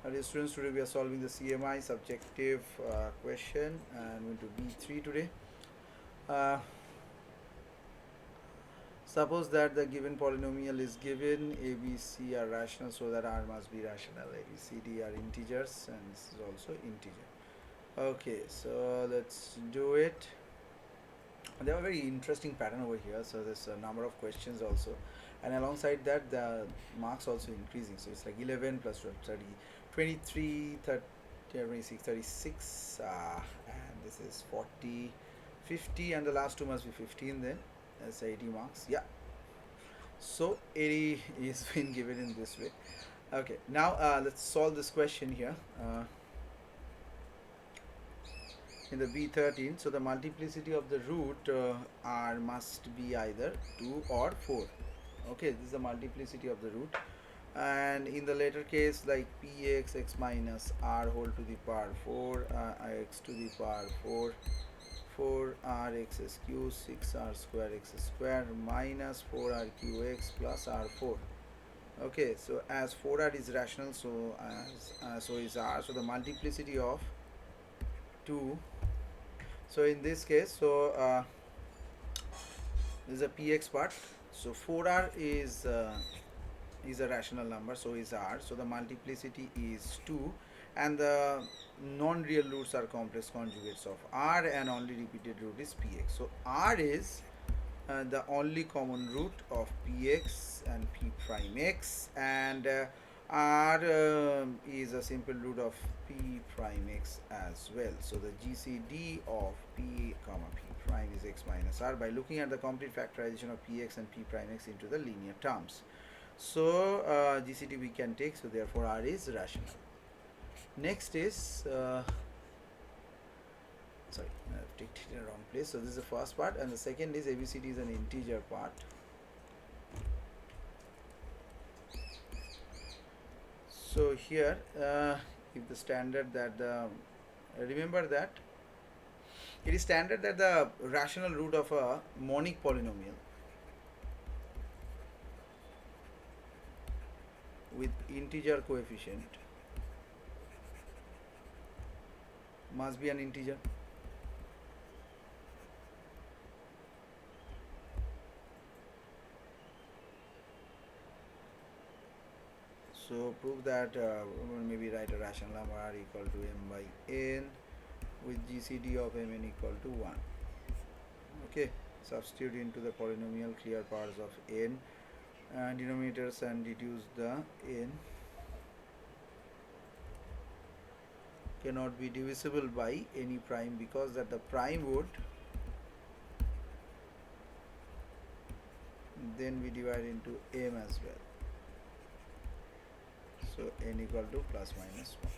Dear students, today we are solving the CMI subjective question and going to B3 today. Uh, Suppose that the given polynomial is given, A, B, C are rational, so that R must be rational. A, B, C, D are integers, and this is also integer. Okay, so let's do it. They have a very interesting pattern over here, so there's a number of questions also, and alongside that the marks also increasing, so it's like 11 plus 12, 30, 23, 30, 26, 36, and this is 40, 50, and the last two must be 15 then. That's 80 marks, yeah. So 80 is been given in this way. Okay, now let's solve this question here. In the B13, so the multiplicity of the root R must be either 2 or 4. Okay, this is the multiplicity of the root, and in the later case, like px x minus r whole to the power 4, x to the power 4, 4r x is q, 6r square x square minus 4r q x plus r4. Okay, so as 4r is rational, so as so is r, so the multiplicity of 2. So in this case, so this is a px part, so 4r is a rational number, so is r, so the multiplicity is 2, and the non-real roots are complex conjugates of r, and only repeated root is px. So r is the only common root of px and p prime x, and r is a simple root of p prime x as well. So the GCD of p comma p prime is x minus r by looking at the complete factorization of px and p prime x into the linear terms. So GCD we can take, so therefore r is rational. Next is sorry, I've taken it in the wrong place. So this is the first part, and the second is ABCD is an integer part. So here, if the standard that the remember that it is standard that the rational root of a monic polynomial with integer coefficient must be an integer. So prove that maybe write a rational number r equal to m by n with GCD of mn equal to 1. Okay, substitute into the polynomial clear powers of n denominators and reduce the n. Cannot be divisible by any prime, because that the prime would then be divided into m as well. So n equal to plus minus 1.